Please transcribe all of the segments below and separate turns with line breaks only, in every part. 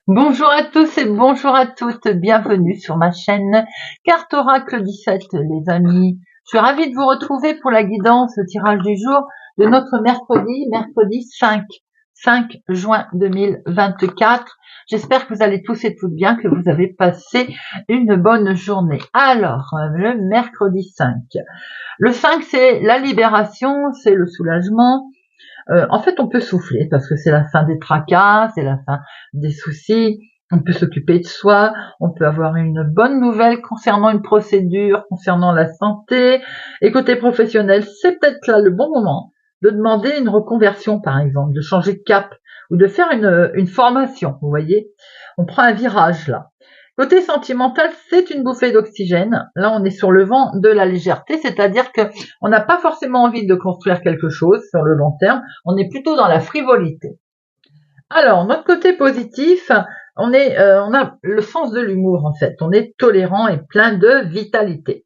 Bonjour à tous et bonjour à toutes, bienvenue sur ma chaîne Carte Oracle 17 les amis. Je suis ravie de vous retrouver pour la guidance, le tirage du jour de notre mercredi 5 juin 2024. J'espère que vous allez tous et toutes bien, que vous avez passé une bonne journée. Alors, le mercredi 5. Le 5, c'est la libération, c'est le soulagement. En fait, on peut souffler parce que c'est la fin des tracas, c'est la fin des soucis. On peut s'occuper de soi, on peut avoir une bonne nouvelle concernant une procédure, concernant la santé. Et côté professionnel, c'est peut-être là le bon moment de demander une reconversion, par exemple, de changer de cap ou de faire une formation. Vous voyez, on prend un virage là. Côté sentimental, c'est une bouffée d'oxygène. Là, on est sur le vent de la légèreté, c'est-à-dire que on n'a pas forcément envie de construire quelque chose sur le long terme. On est plutôt dans la frivolité. Alors, notre côté positif, on a le sens de l'humour en fait. On est tolérant et plein de vitalité.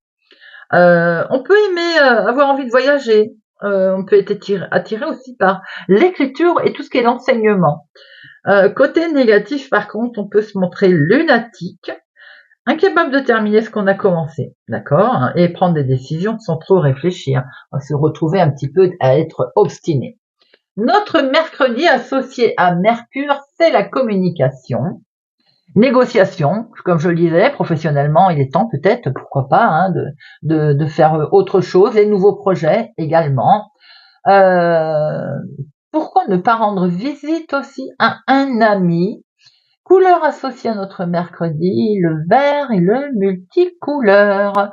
On peut aimer avoir envie de voyager. On peut être attiré aussi par l'écriture et tout ce qui est l'enseignement. Côté négatif, par contre, on peut se montrer lunatique, incapable de terminer ce qu'on a commencé, d'accord, et prendre des décisions sans trop réfléchir. On va se retrouver un petit peu à être obstiné. Notre mercredi associé à Mercure, c'est la communication. Négociation, comme je le disais, professionnellement, il est temps peut-être, pourquoi pas, de faire autre chose, les nouveaux projets également. Euh, Pourquoi ne pas rendre visite aussi à un ami? Couleur associée à notre mercredi, le vert et le multicouleur.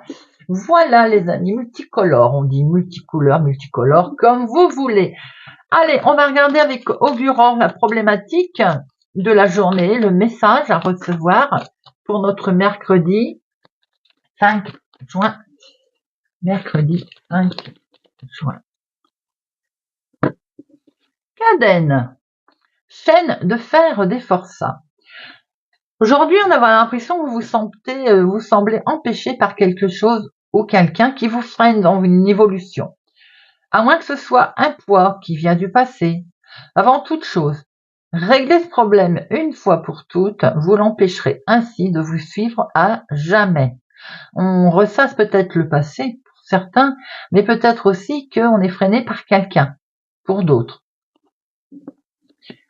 Voilà les amis, multicolore, on dit multicolore, comme vous voulez. Allez, on va regarder avec Augurant la problématique de la journée, le message à recevoir pour notre mercredi 5 juin. Mercredi 5 juin. Cadène, chaîne de fer des forçats. Aujourd'hui, on a l'impression que vous semblez empêché par quelque chose ou quelqu'un qui vous freine dans une évolution. À moins que ce soit un poids qui vient du passé. Avant toute chose, régler ce problème une fois pour toutes, vous l'empêcherez ainsi de vous suivre à jamais. On ressasse peut-être le passé pour certains, mais peut-être aussi qu'on est freiné par quelqu'un pour d'autres.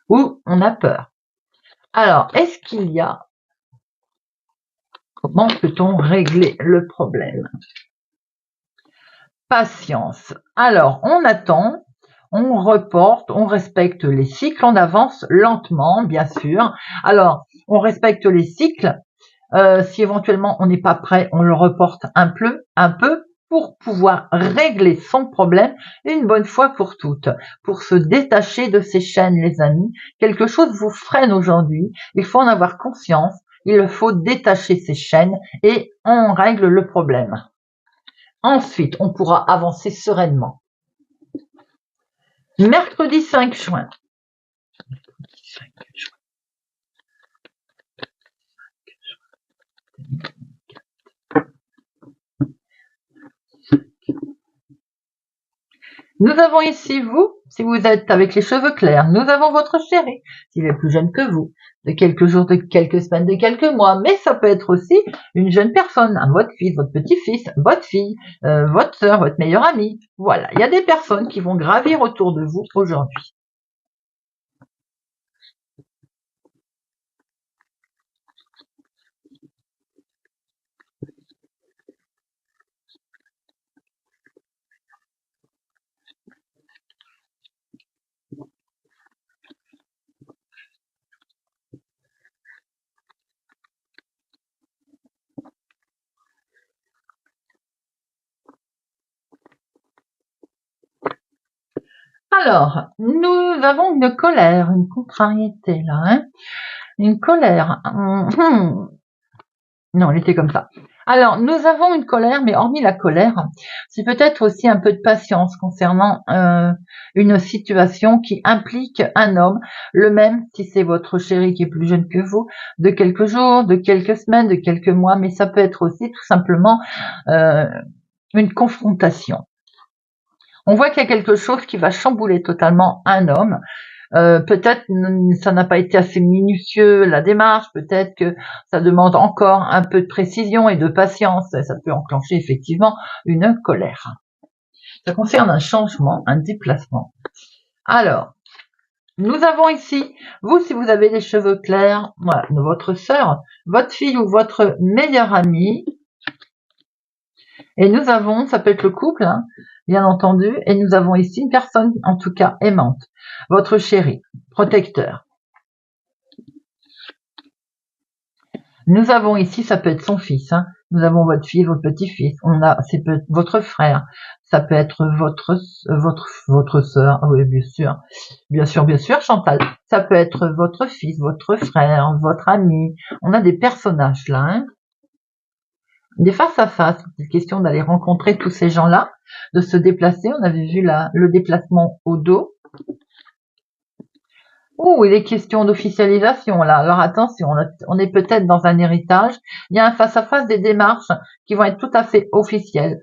Ou on a peur. Alors, est-ce qu'il y a Comment peut-on régler le problème? Patience. Alors, on attend, on reporte, on respecte les cycles, on avance lentement, bien sûr. Alors, on respecte les cycles. Si éventuellement on n'est pas prêt, on le reporte un peu pour pouvoir régler son problème une bonne fois pour toutes. Pour se détacher de ces chaînes, les amis, quelque chose vous freine aujourd'hui. Il faut en avoir conscience. Il faut détacher ces chaînes et on règle le problème. Ensuite, on pourra avancer sereinement. Mercredi 5 juin. Nous avons ici vous, si vous êtes avec les cheveux clairs. Nous avons votre chéri, s'il est plus jeune que vous, de quelques jours, de quelques semaines, de quelques mois. Mais ça peut être aussi une jeune personne, votre fils, votre petit-fils, votre fille, votre sœur, votre meilleure amie. Voilà, il y a des personnes qui vont gravir autour de vous aujourd'hui. Alors, nous avons une colère, une contrariété là, une colère. Non, elle était comme ça. Alors, nous avons une colère, mais hormis la colère, c'est peut-être aussi un peu de patience concernant une situation qui implique un homme, le même si c'est votre chéri qui est plus jeune que vous, de quelques jours, de quelques semaines, de quelques mois, mais ça peut être aussi tout simplement une confrontation. On voit qu'il y a quelque chose qui va chambouler totalement un homme. Peut-être ça n'a pas été assez minutieux la démarche, peut-être que ça demande encore un peu de précision et de patience, et ça peut enclencher effectivement une colère. Ça concerne un changement, un déplacement. Alors, nous avons ici, vous, si vous avez les cheveux clairs, voilà, votre sœur, votre fille ou votre meilleure amie. Et nous avons, ça peut être le couple, hein, bien entendu, et nous avons ici une personne, en tout cas, aimante. Votre chéri, protecteur. Nous avons ici, ça peut être son fils, hein. Nous avons votre fille, votre petit-fils. C'est peut être votre frère. Ça peut être votre sœur. Oui, bien sûr, Chantal. Ça peut être votre fils, votre frère, votre ami. On a des personnages là, hein. Des face à face. C'est question d'aller rencontrer tous ces gens-là, de se déplacer. On avait vu le déplacement au dos. Il est question d'officialisation là. Alors attention, on est peut-être dans un héritage. Il y a un face-à-face des démarches qui vont être tout à fait officielles,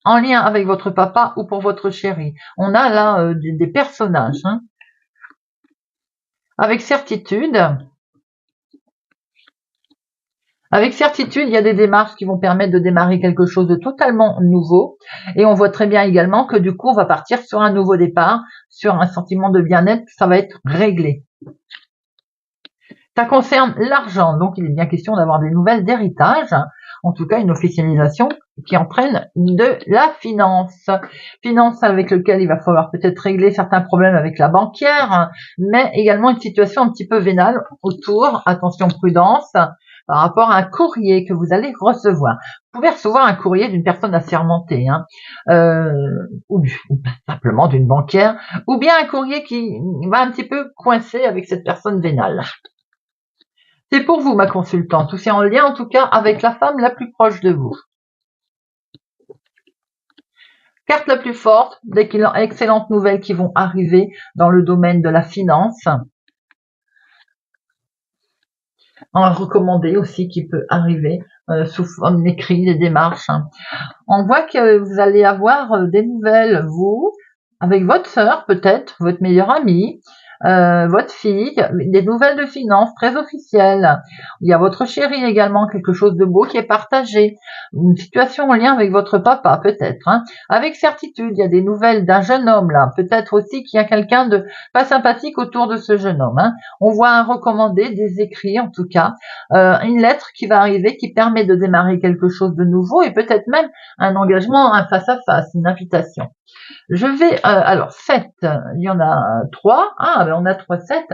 en lien avec votre papa ou pour votre chéri. On a là des personnages. Hein. Avec certitude, il y a des démarches qui vont permettre de démarrer quelque chose de totalement nouveau. Et on voit très bien également que du coup, on va partir sur un nouveau départ, sur un sentiment de bien-être, ça va être réglé. Ça concerne l'argent, donc il est bien question d'avoir des nouvelles d'héritage, en tout cas une officialisation qui entraîne de la finance. Finance avec lequel il va falloir peut-être régler certains problèmes avec la banquière, mais également une situation un petit peu vénale autour, attention prudence, par rapport à un courrier que vous allez recevoir. Vous pouvez recevoir un courrier d'une personne assermentée, hein, ou simplement d'une banquière, ou bien un courrier qui va un petit peu coincer avec cette personne vénale. C'est pour vous, ma consultante, ou c'est en lien en tout cas avec la femme la plus proche de vous. Carte la plus forte, d'excellentes nouvelles qui vont arriver dans le domaine de la finance. Un recommandé aussi qui peut arriver sous forme d'écrit, des démarches. On voit que vous allez avoir des nouvelles, vous, avec votre sœur peut-être, votre meilleure amie, votre fille, des nouvelles de finances très officielles. Il y a votre chéri également, quelque chose de beau qui est partagé. Une situation en lien avec votre papa peut-être. Hein. Avec certitude, il y a des nouvelles d'un jeune homme là. Peut-être aussi qu'il y a quelqu'un de pas sympathique autour de ce jeune homme. Hein. On voit un recommandé, des écrits en tout cas, une lettre qui va arriver qui permet de démarrer quelque chose de nouveau et peut-être même un engagement, un face-à-face, une invitation. Je vais, alors 7, il y en a 3. Ah, ben on a 3, 7.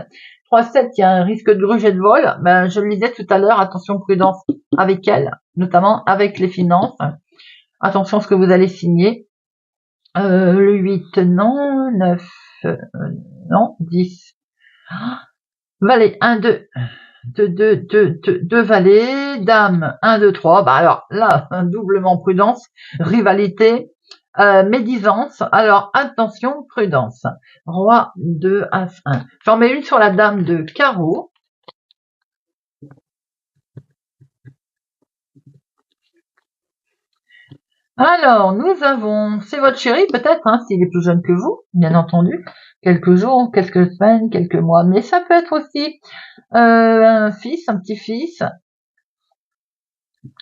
3, 7, il y a un risque de gruge et de vol. Ben, je le disais tout à l'heure, attention, prudence avec elle, notamment avec les finances. Attention à ce que vous allez signer. Le 8, non. 9, non. 10. Valet, 1, 2. 2 valets. Dame, 1, 2, 3. Bah alors là, doublement prudence. Rivalité. Médisance, alors attention, prudence. Roi 2, As 1. J'en mets une sur la dame de carreau. Alors, nous avons, c'est votre chéri peut-être, hein, s'il est plus jeune que vous, bien entendu. Quelques jours, quelques semaines, quelques mois. Mais ça peut être aussi un fils, un petit-fils,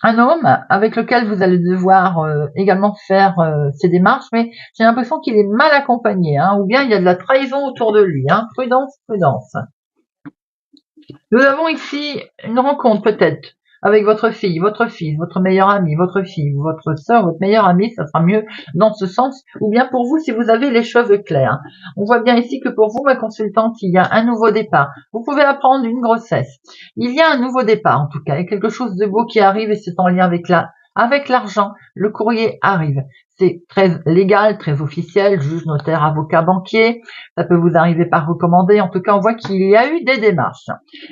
un homme avec lequel vous allez devoir également faire ces démarches, mais j'ai l'impression qu'il est mal accompagné, hein, ou bien il y a de la trahison autour de lui. Hein. Prudence, prudence. Nous avons ici une rencontre peut-être avec votre fille, votre fils, votre meilleur ami, votre fille, votre sœur, votre meilleure amie, ça sera mieux dans ce sens, ou bien pour vous si vous avez les cheveux clairs. On voit bien ici que pour vous, ma consultante, il y a un nouveau départ. Vous pouvez apprendre une grossesse. Il y a un nouveau départ en tout cas, il y a quelque chose de beau qui arrive et c'est en lien avec l'argent. Le courrier arrive. C'est très légal, très officiel, juge, notaire, avocat, banquier. Ça peut vous arriver par recommandé. En tout cas, on voit qu'il y a eu des démarches.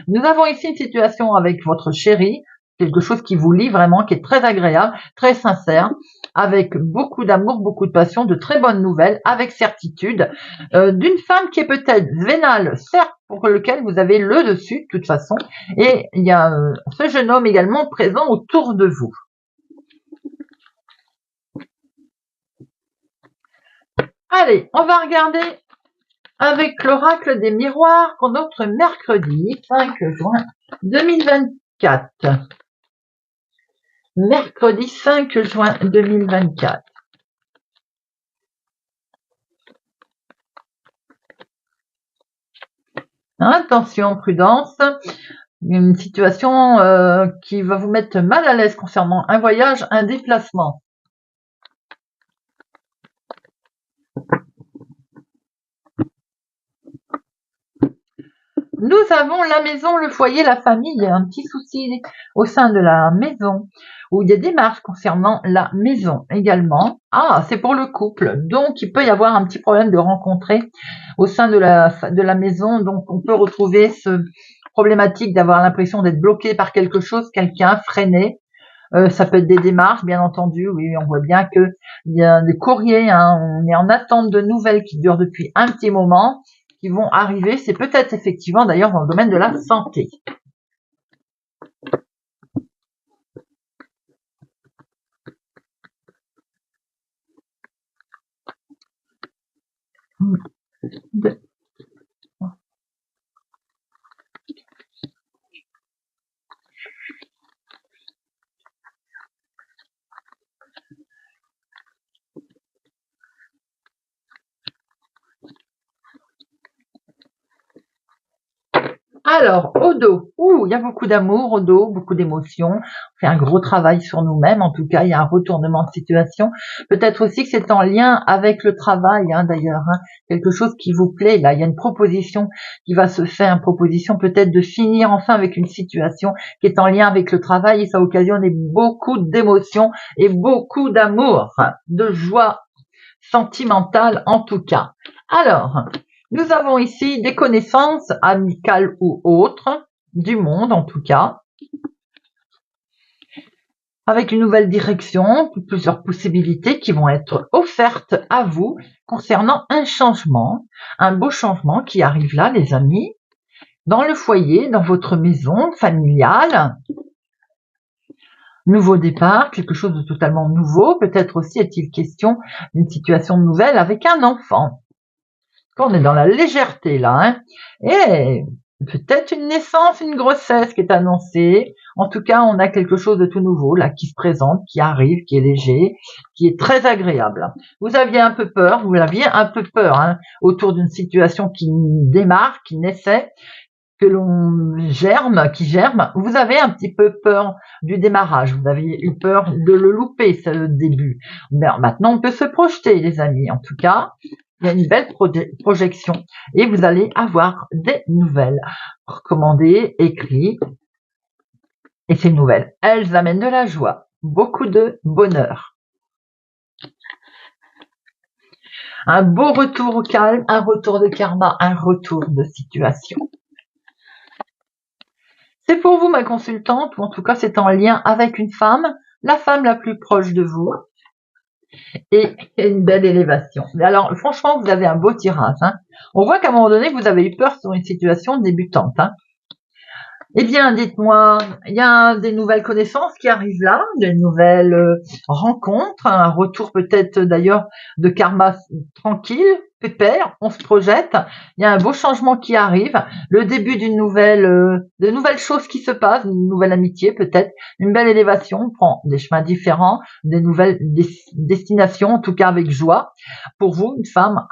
Nous avons ici une situation avec votre chéri, quelque chose qui vous lie vraiment, qui est très agréable, très sincère, avec beaucoup d'amour, beaucoup de passion, de très bonnes nouvelles, avec certitude, d'une femme qui est peut-être vénale, certes, pour lequel vous avez le dessus, de toute façon, et il y a ce jeune homme également présent autour de vous. Allez, on va regarder avec l'oracle des miroirs pour notre mercredi 5 juin 2024. Mercredi 5 juin 2024. Attention, prudence, une situation qui va vous mettre mal à l'aise concernant un voyage, un déplacement. Nous avons la maison, le foyer, la famille. Il y a un petit souci au sein de la maison où il y a des marches concernant la maison également. Ah, c'est pour le couple. Donc, il peut y avoir un petit problème de rencontrer au sein de la maison. Donc, on peut retrouver ce problématique d'avoir l'impression d'être bloqué par quelque chose, quelqu'un freiné. Ça peut être des démarches, bien entendu. Oui, on voit bien que il y a des courriers. On est en attente de nouvelles qui durent depuis un petit moment, qui vont arriver. C'est peut-être effectivement d'ailleurs dans le domaine de la santé. Alors, au dos, il y a beaucoup d'amour au dos, beaucoup d'émotions. On fait un gros travail sur nous-mêmes. En tout cas, il y a un retournement de situation. Peut-être aussi que c'est en lien avec le travail, d'ailleurs. Quelque chose qui vous plaît. Là, il y a une proposition qui va se faire, une proposition peut-être de finir enfin avec une situation qui est en lien avec le travail. Et ça occasionne beaucoup d'émotions et beaucoup d'amour, de joie sentimentale en tout cas. Alors, nous avons ici des connaissances amicales ou autres, du monde en tout cas, avec une nouvelle direction, plusieurs possibilités qui vont être offertes à vous concernant un changement, un beau changement qui arrive là, les amis, dans le foyer, dans votre maison familiale. Nouveau départ, quelque chose de totalement nouveau, peut-être aussi est-il question d'une situation nouvelle avec un enfant. On est dans la légèreté là, et peut-être une naissance, une grossesse qui est annoncée. En tout cas, on a quelque chose de tout nouveau là qui se présente, qui arrive, qui est léger, qui est très agréable. Vous aviez un peu peur, autour d'une situation qui démarre, qui naissait, que l'on qui germe. Vous avez un petit peu peur du démarrage, vous avez eu peur de le louper, ce début. Mais maintenant, on peut se projeter, les amis. En tout cas, il y a une belle projection et vous allez avoir des nouvelles recommandées, écrites. Et ces nouvelles, elles amènent de la joie, beaucoup de bonheur. Un beau retour au calme, un retour de karma, un retour de situation. C'est pour vous, ma consultante, ou en tout cas c'est en lien avec une femme, la femme la plus proche de vous, et une belle élévation. Mais alors, franchement, vous avez un beau tirage. On voit qu'à un moment donné, vous avez eu peur sur une situation débutante. Eh bien, dites-moi, il y a des nouvelles connaissances qui arrivent là, des nouvelles rencontres, un retour peut-être d'ailleurs de karma tranquille, pépère, on se projette, il y a un beau changement qui arrive, le début d'une de nouvelles choses qui se passent, une nouvelle amitié peut-être, une belle élévation, on prend des chemins différents, des nouvelles destinations, en tout cas avec joie. Pour vous, une femme,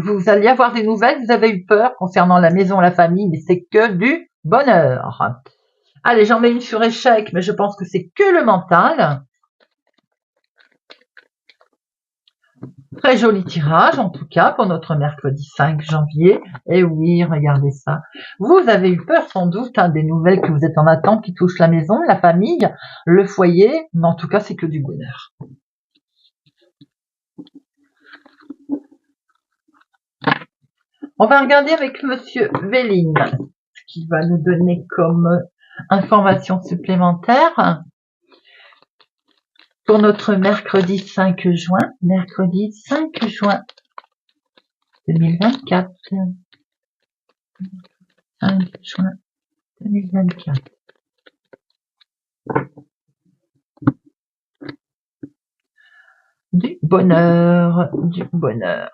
vous allez avoir des nouvelles, vous avez eu peur concernant la maison, la famille, mais c'est que du bonheur. Allez, j'en mets une sur échec, mais je pense que c'est que le mental. Très joli tirage, en tout cas, pour notre mercredi 5 janvier. Et oui, regardez ça. Vous avez eu peur, sans doute, des nouvelles que vous êtes en attente qui touchent la maison, la famille, le foyer, mais en tout cas, c'est que du bonheur. On va regarder avec Monsieur Véline ce qu'il va nous donner comme information supplémentaire pour notre mercredi 5 juin. Mercredi 5 juin 2024. 5 juin 2024. Du bonheur, du bonheur.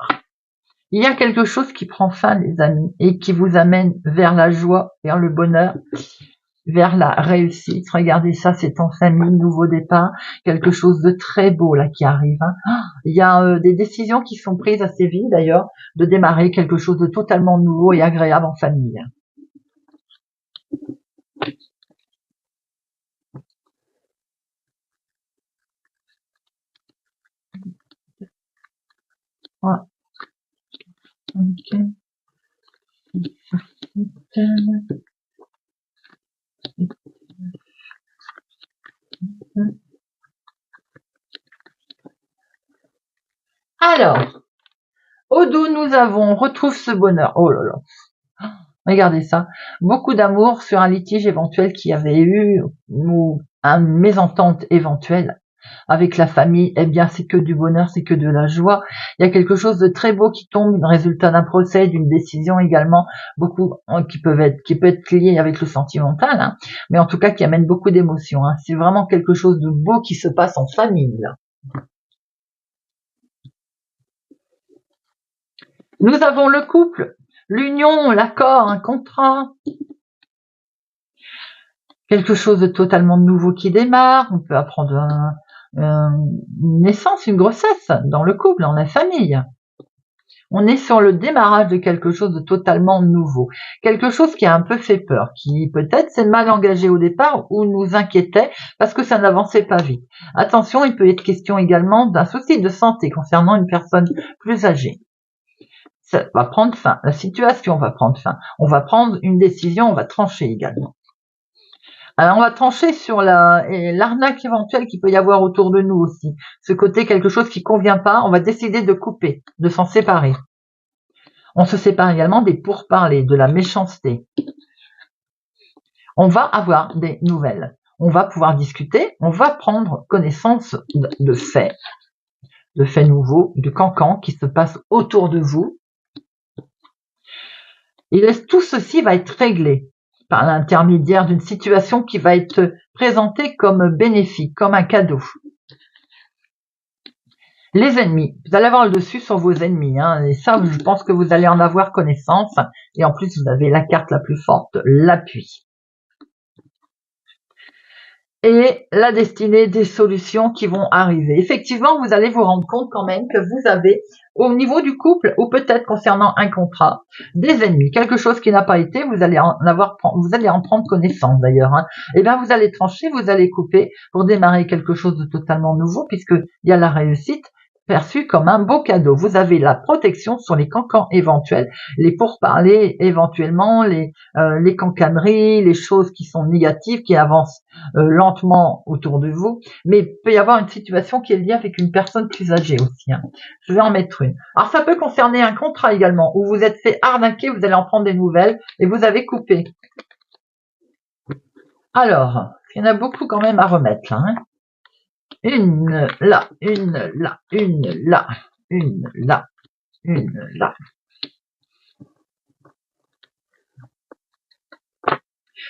Il y a quelque chose qui prend fin, les amis, et qui vous amène vers la joie, vers le bonheur, vers la réussite. Regardez ça, c'est en famille, nouveau départ, quelque chose de très beau là qui arrive. Il y a des décisions qui sont prises assez vite d'ailleurs, de démarrer quelque chose de totalement nouveau et agréable en famille. Voilà. Okay. Alors, au dos, nous avons retrouve ce bonheur. Oh là là, regardez ça. Beaucoup d'amour sur un litige éventuel qui avait eu ou une mésentente éventuelle avec la famille. Eh bien, c'est que du bonheur, c'est que de la joie. Il y a quelque chose de très beau qui tombe, le résultat d'un procès, d'une décision également, beaucoup qui peut être lié avec le sentimental, hein, mais en tout cas qui amène beaucoup d'émotions. Hein. C'est vraiment quelque chose de beau qui se passe en famille. Là. Nous avons le couple, l'union, l'accord, un contrat, quelque chose de totalement nouveau qui démarre. On peut apprendre une naissance, une grossesse dans le couple, dans la famille. On est sur le démarrage de quelque chose de totalement nouveau, quelque chose qui a un peu fait peur, qui peut-être s'est mal engagé au départ ou nous inquiétait parce que ça n'avançait pas vite. Attention, il peut être question également d'un souci de santé concernant une personne plus âgée. Ça va prendre fin, la situation va prendre fin, on va prendre une décision, on va trancher également. Alors on va trancher sur l'arnaque éventuelle qu'il peut y avoir autour de nous aussi. Ce côté quelque chose qui convient pas, on va décider de couper, de s'en séparer. On se sépare également des pourparlers, de la méchanceté. On va avoir des nouvelles. On va pouvoir discuter, on va prendre connaissance de faits nouveaux, de cancans qui se passent autour de vous. Et tout ceci va être réglé par l'intermédiaire d'une situation qui va être présentée comme bénéfique, comme un cadeau. Les ennemis, vous allez avoir le dessus sur vos ennemis, hein, et ça, je pense que vous allez en avoir connaissance. Et en plus, vous avez la carte la plus forte, l'appui. Et la destinée des solutions qui vont arriver. Effectivement, vous allez vous rendre compte quand même que vous avez, au niveau du couple, ou peut-être concernant un contrat, des ennemis, quelque chose qui n'a pas été, vous allez en prendre connaissance d'ailleurs. Hein. Et bien, vous allez trancher, vous allez couper pour démarrer quelque chose de totalement nouveau, puisqu'il y a la réussite perçue comme un beau cadeau. Vous avez la protection sur les cancans éventuels, les pourparlers éventuellement, les cancaneries, les choses qui sont négatives, qui avancent lentement autour de vous, mais il peut y avoir une situation qui est liée avec une personne plus âgée aussi. Hein. Je vais en mettre une. Alors ça peut concerner un contrat également, où vous êtes fait arnaquer, vous allez en prendre des nouvelles, et vous avez coupé. Alors, il y en a beaucoup quand même à remettre là. Hein. Une là, une là, une là, une là, une là.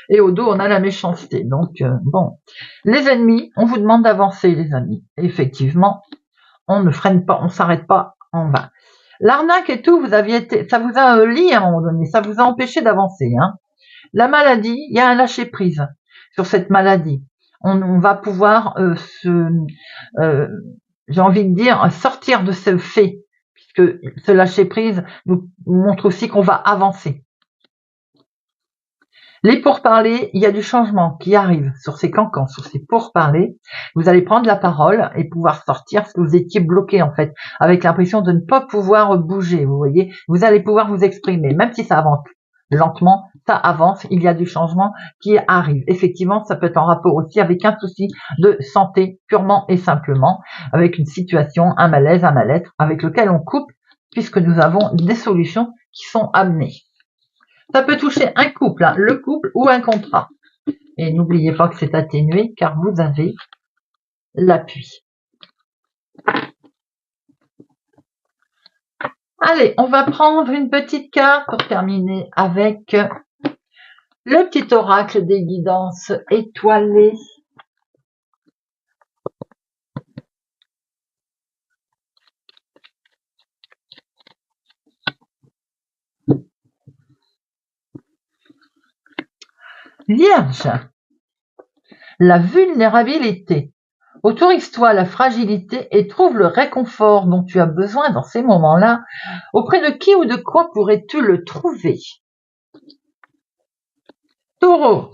Et au dos, on a la méchanceté. Donc, bon. Les ennemis, on vous demande d'avancer, les amis. Effectivement, on ne freine pas, on s'arrête pas en vain. L'arnaque et tout, ça vous a lié à un moment donné, ça vous a empêché d'avancer. Hein. La maladie, il y a un lâcher prise sur cette maladie. On va pouvoir j'ai envie de dire, sortir de ce fait, puisque ce lâcher prise nous montre aussi qu'on va avancer. Les pourparlers, il y a du changement qui arrive sur ces cancans, sur ces pourparlers. Vous allez prendre la parole et pouvoir sortir ce que vous étiez bloqué en fait, avec l'impression de ne pas pouvoir bouger, vous voyez. Vous allez pouvoir vous exprimer, même si ça avance lentement, ça avance, il y a du changement qui arrive. Effectivement, ça peut être en rapport aussi avec un souci de santé purement et simplement, avec une situation, un malaise, un mal-être, avec lequel on coupe, puisque nous avons des solutions qui sont amenées. Ça peut toucher un couple, hein, le couple ou un contrat. Et n'oubliez pas que c'est atténué car vous avez l'appui. Allez, on va prendre une petite carte pour terminer avec le petit oracle des guidances étoilées. Vierge, la vulnérabilité. Autorise-toi à la fragilité et trouve le réconfort dont tu as besoin dans ces moments-là. Auprès de qui ou de quoi pourrais-tu le trouver? Taureau,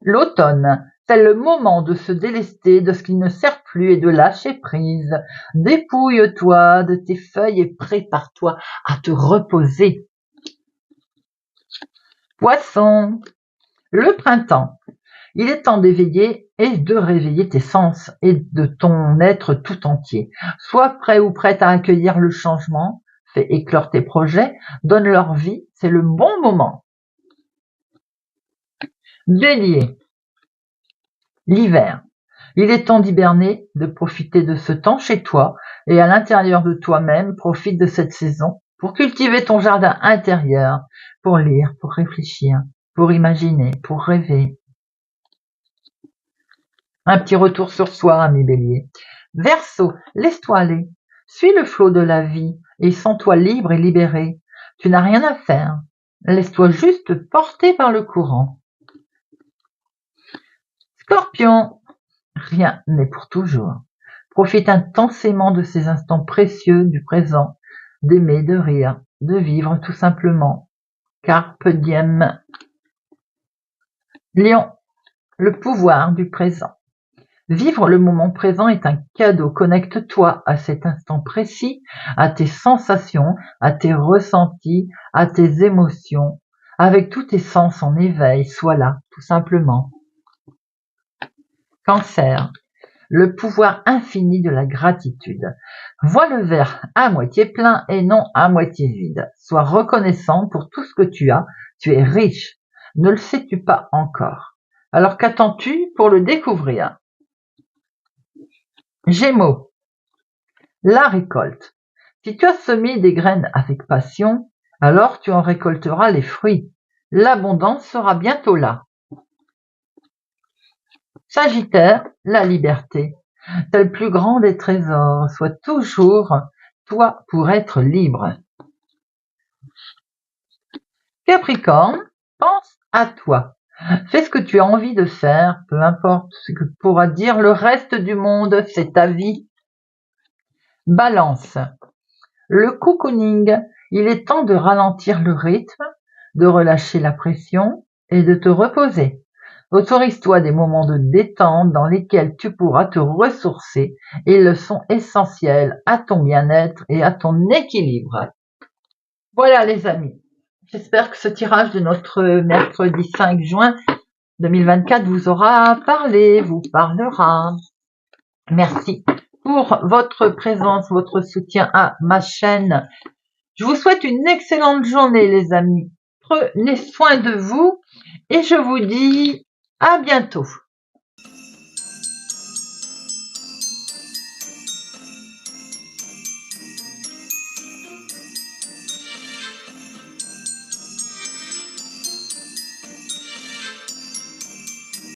l'automne, c'est le moment de se délester de ce qui ne sert plus et de lâcher prise. Dépouille-toi de tes feuilles et prépare-toi à te reposer. Poisson, le printemps. Il est temps d'éveiller et de réveiller tes sens et de ton être tout entier. Sois prêt ou prête à accueillir le changement, fais éclore tes projets, donne leur vie, c'est le bon moment. Bélier, l'hiver. Il est temps d'hiberner, de profiter de ce temps chez toi et à l'intérieur de toi-même, profite de cette saison pour cultiver ton jardin intérieur, pour lire, pour réfléchir, pour imaginer, pour rêver. Un petit retour sur soi, ami Bélier. Verseau, laisse-toi aller. Suis le flot de la vie et sens-toi libre et libéré. Tu n'as rien à faire. Laisse-toi juste porter par le courant. Scorpion, rien n'est pour toujours. Profite intensément de ces instants précieux du présent, d'aimer, de rire, de vivre tout simplement. Carpe diem. Lion, le pouvoir du présent. Vivre le moment présent est un cadeau. Connecte-toi à cet instant précis, à tes sensations, à tes ressentis, à tes émotions. Avec tous tes sens en éveil, sois là, tout simplement. Cancer, le pouvoir infini de la gratitude. Vois le verre à moitié plein et non à moitié vide. Sois reconnaissant pour tout ce que tu as. Tu es riche. Ne le sais-tu pas encore? Alors qu'attends-tu pour le découvrir? Gémeaux, la récolte. Si tu as semé des graines avec passion, alors tu en récolteras les fruits. L'abondance sera bientôt là. Sagittaire, la liberté. C'est le plus grand des trésors. Sois toujours toi pour être libre. Capricorne, pense à toi. Fais ce que tu as envie de faire, peu importe ce que pourra dire le reste du monde, c'est ta vie. Balance, le cocooning, il est temps de ralentir le rythme, de relâcher la pression et de te reposer. Autorise-toi des moments de détente dans lesquels tu pourras te ressourcer. Ils sont essentiels à ton bien-être et à ton équilibre. Voilà les amis, j'espère que ce tirage de notre mercredi 5 juin 2024 vous aura parlé, vous parlera. Merci pour votre présence, votre soutien à ma chaîne. Je vous souhaite une excellente journée les amis. Prenez soin de vous et je vous dis à bientôt.